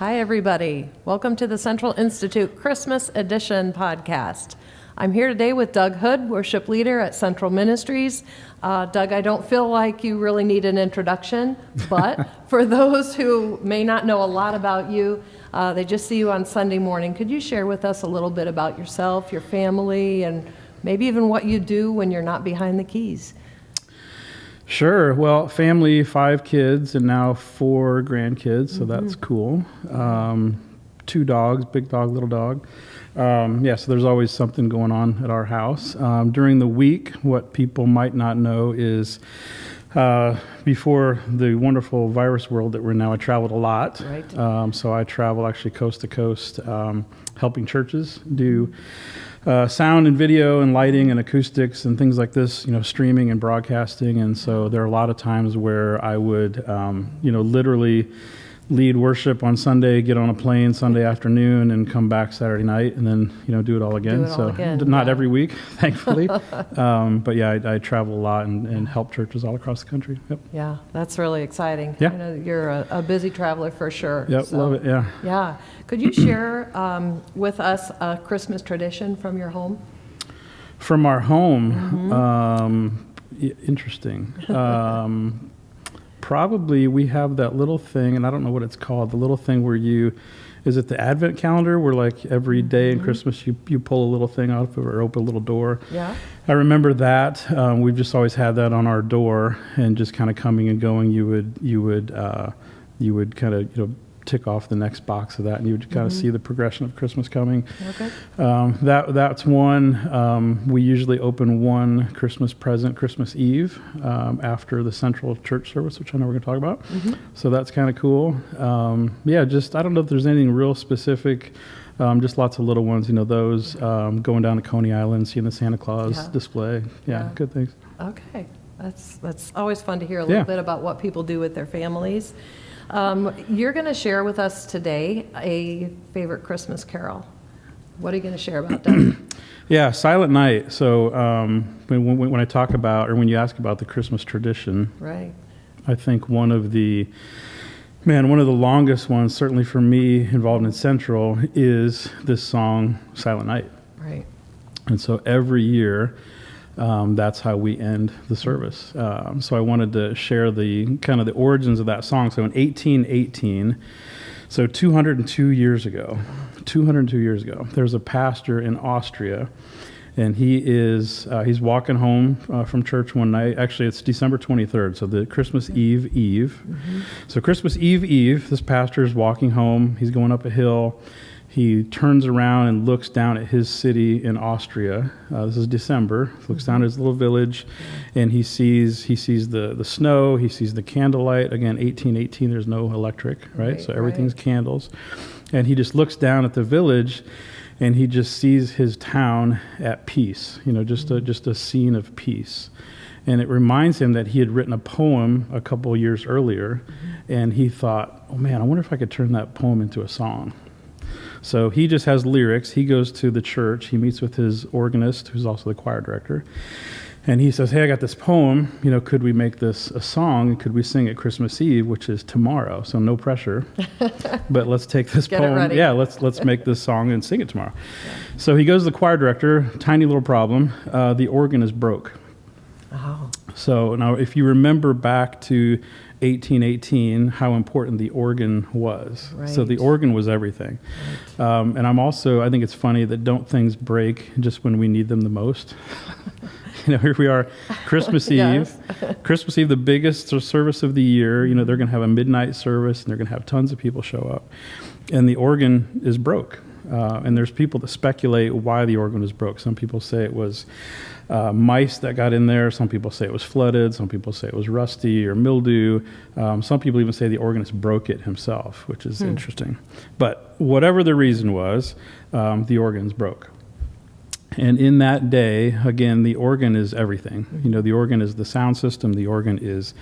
Hi, everybody. Welcome to the Central Institute Christmas Edition podcast. I'm here today with Doug Hood, worship leader at Central Ministries. Doug, I don't feel like you really need an introduction, but for those who may not know a lot about you, they just see you on Sunday morning. Could you share with us a little bit about yourself, your family, and maybe even what you do when you're not behind the keys? Sure. Well, family, 5 kids, and now 4 grandkids, so that's cool. 2 dogs, big dog, little dog. So there's always something going on at our house. During the week, what people might not know is before the wonderful virus world that we're in now, I traveled a lot. Right. So I travel actually coast to coast, helping churches do sound and video and lighting and acoustics and things like this, streaming and broadcasting. And so there are a lot of times where I would, literally lead worship on Sunday, get on a plane Sunday afternoon, and come back Saturday night, and then do it all again. Not every week, thankfully, but yeah, I travel a lot and help churches all across the country. Yep. Yeah, that's really exciting. Yeah. I know you're a busy traveler for sure. Yep, love it. Yeah. Yeah. Could you share with us a Christmas tradition from your home? From our home, interesting. Probably we have that little thing, and I don't know what it's called, the little thing where is it the Advent calendar where like every day in Christmas you pull a little thing out of it or open a little door? Yeah. I remember that. We've just always had that on our door, and just kind of coming and going, you would kind of, tick off the next box of that, and you would kind of see the progression of Christmas coming. Okay. That's one. We usually open one Christmas present Christmas Eve after the central church service, which I know we're going to talk about. So that's kind of cool. I don't know if there's anything real specific. Just lots of little ones, those going down to Coney Island, seeing the Santa Claus display. Yeah, good things. Okay. That's always fun to hear a little bit about what people do with their families. You're going to share with us today a favorite Christmas carol. What are you going to share about, Doug? Yeah, Silent Night. So when I talk about, or when you ask about the Christmas tradition, Right. I think one of the longest ones, certainly for me involved in Central, is this song, Silent Night. Right. And so every year, that's how we end the service. So I wanted to share the kind of the origins of that song. So in 1818, so 202 years ago, there's a pastor in Austria, and he's walking home from church one night. Actually, it's December 23rd, so the Christmas Eve. So Christmas Eve, this pastor is walking home. He's going up a hill. He turns around and looks down at his city in Austria. This is December. He looks down at his little village, and he sees the snow. He sees the candlelight. Again, 1818. There's no electric, right? So everything's candles, and he just looks down at the village, and he just sees his town at peace. Just a scene of peace, and it reminds him that he had written a poem a couple years earlier, and he thought, "Oh man, I wonder if I could turn that poem into a song." So he just has lyrics. He goes to the church. He meets with his organist, who's also the choir director. And he says, "Hey, I got this poem. Could we make this a song? Could we sing it Christmas Eve, which is tomorrow? So no pressure. But let's take this Get poem. It ready. Yeah, let's make this song and sing it tomorrow." So he goes to the choir director. Tiny little problem. The organ is broke. Oh. So now, if you remember back to 1818, how important the organ was. Right. So the organ was everything. Right. And I think it's funny that don't things break just when we need them the most? Here we are, Christmas Eve. Christmas Eve, the biggest service of the year. They're going to have a midnight service, and they're going to have tons of people show up. And the organ is broke. And there's people that speculate why the organ was broke. Some people say it was mice that got in there. Some people say it was flooded. Some people say it was rusty or mildew. Some people even say the organist broke it himself, which is interesting. But whatever the reason was, the organ's broke. And in that day, again, the organ is everything. The organ is the sound system. The organ is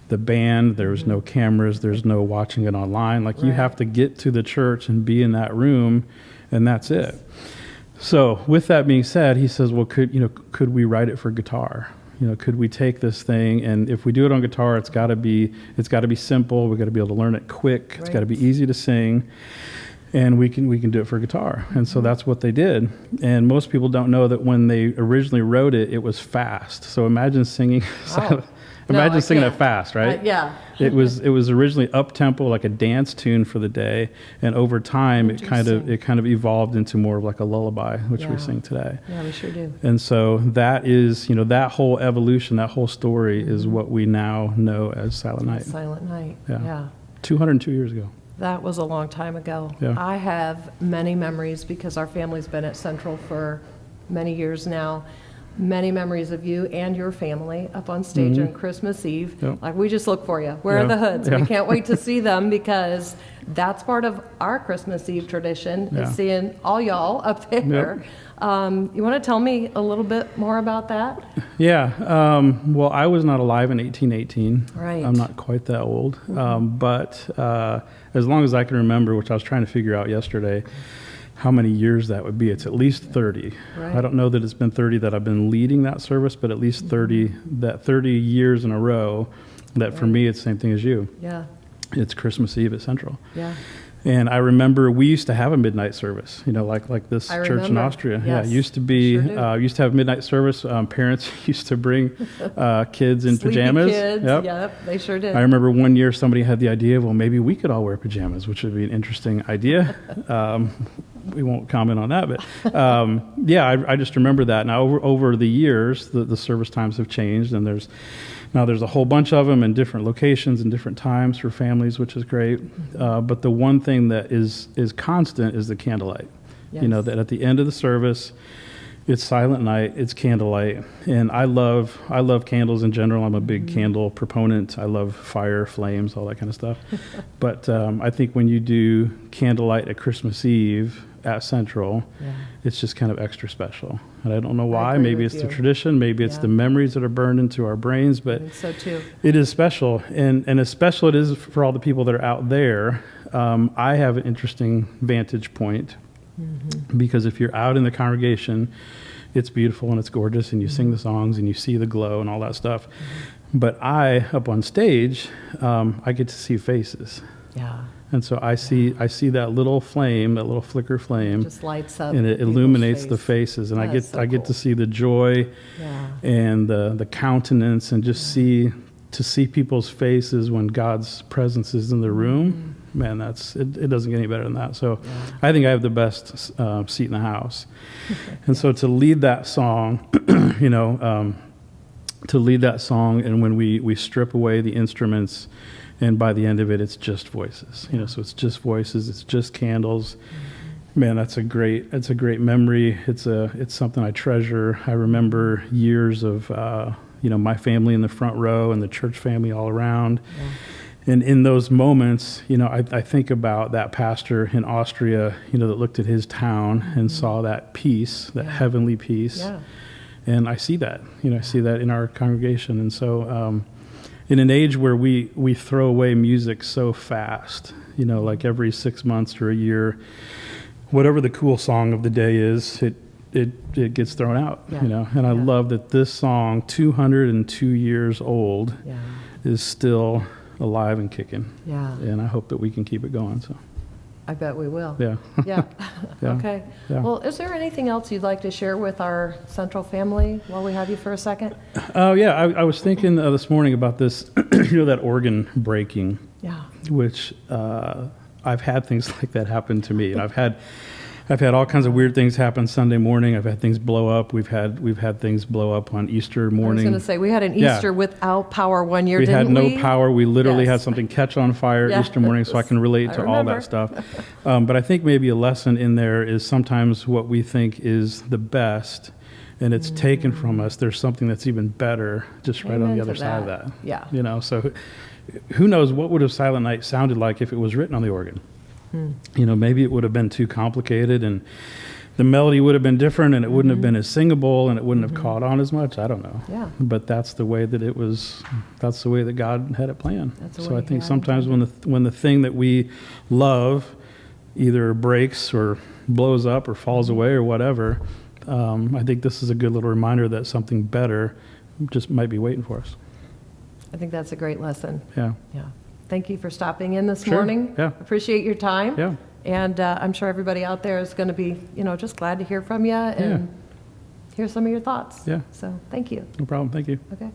the band. There's no cameras. There's no watching it online. You have to get to the church and be in that room, and that's it. So with that being said, he says, well, could we write it for guitar? could we take this thing, and if we do it on guitar, it's got to be simple. We got to be able to learn it quick. It's got to be easy to sing, and we can do it for guitar. And so that's what they did. And most people don't know that when they originally wrote it, it was fast. So imagine singing. Imagine singing it fast, right? Yeah. It was originally up tempo, like a dance tune for the day, and over time it kind of evolved into more of like a lullaby, which we sing today. Yeah, we sure do. And so that is, that whole evolution, that whole story is what we now know as Silent Night. Silent Night. Yeah. Yeah. 202 years ago. That was a long time ago. Yeah. I have many memories because our family's been at Central for many years now. Many memories of you and your family up on stage on Christmas Eve. Yep. Like, we just look for you. Where are the hoods? We can't wait to see them because that's part of our Christmas Eve tradition is seeing all y'all up there. You want to tell me a little bit more about that? Yeah. Well, I was not alive in 1818. Right. I'm not quite that old. But as long as I can remember, which I was trying to figure out yesterday, how many years that would be. It's at least 30. Right. I don't know that it's been 30 that I've been leading that service, but at least 30 years in a row that for me it's the same thing as you. Yeah. It's Christmas Eve at Central. Yeah. And I remember we used to have a midnight service, like this church in remember. Austria. Yes. Yeah, it used to be, Sure used to have midnight service. Parents used to bring kids in Sleepy pajamas. kids. Yep. They sure did. I remember one year somebody had the idea, well, maybe we could all wear pajamas, which would be an interesting idea. We won't comment on that, but I just remember that. Now, over the years, the service times have changed, and there's a whole bunch of them in different locations and different times for families, which is great. But the one thing that is constant is the candlelight. Yes. That at the end of the service, it's Silent Night, it's candlelight, and I love candles in general. I'm a big candle proponent. I love fire, flames, all that kind of stuff. But I think when you do candlelight at Christmas Eve at Central, it's just kind of extra special. And I don't know why. Maybe it's the tradition, maybe it's the memories that are burned into our brains, but I think so too. it is special. And as special it is for all the people that are out there, I have an interesting vantage point. Because if you're out in the congregation, it's beautiful and it's gorgeous, and you sing the songs and you see the glow and all that stuff. But up on stage, I get to see faces. Yeah. And so I see that little flame, that little flicker flame, Just lights up. and it people's illuminates face. the faces, and That is so I get cool. to see the joy and the countenance, and just see people's faces when God's presence is in the room. Man, it doesn't get any better than that. So I think I have the best seat in the house. And so to lead that song, and when we strip away the instruments, and by the end of it, it's just voices. So it's just voices, it's just candles. Man, it's a great memory. It's something I treasure. I remember years of my family in the front row and the church family all around. And in those moments, I think about that pastor in Austria, that looked at his town and saw that peace, that heavenly peace. Yeah. And I see that, I see that in our congregation. And so in an age where we throw away music so fast, like every 6 months or a year, whatever the cool song of the day is, it gets thrown out, And I love that this song, 202 years old, is still alive and kicking. Yeah. And I hope that we can keep it going. So I bet we will. Yeah. Yeah. Okay. Yeah. Well, is there anything else you'd like to share with our Central family while we have you for a second? I was thinking this morning about this, that organ breaking. Yeah. Which I've had things like that happen to me, and I've had all kinds of weird things happen Sunday morning. I've had things blow up. We've had things blow up on Easter morning. I was going to say, we had an Easter without power one year, didn't we? We had no power. We literally had Yes. something catch on fire Easter morning, so I can relate to all that stuff. But I think maybe a lesson in there is sometimes what we think is the best, and it's taken from us, there's something that's even better just right on Amen the other to side of that. that. Yeah. So who knows what would have Silent Night sounded like if it was written on the organ. Maybe it would have been too complicated, and the melody would have been different, and it wouldn't have been as singable, and it wouldn't have caught on as much. I don't know. Yeah. But that's the way that it was. That's the way that God had it planned. That's the So way I He think had it sometimes when the thing that we love either breaks or blows up or falls away or whatever, I think this is a good little reminder that something better just might be waiting for us. I think that's a great lesson. Yeah. Yeah. Thank you for stopping in this Sure, morning. yeah. Appreciate your time. Yeah. And I'm sure everybody out there is going to be, just glad to hear from you and hear some of your thoughts. Yeah. So thank you. No problem. Thank you. Okay.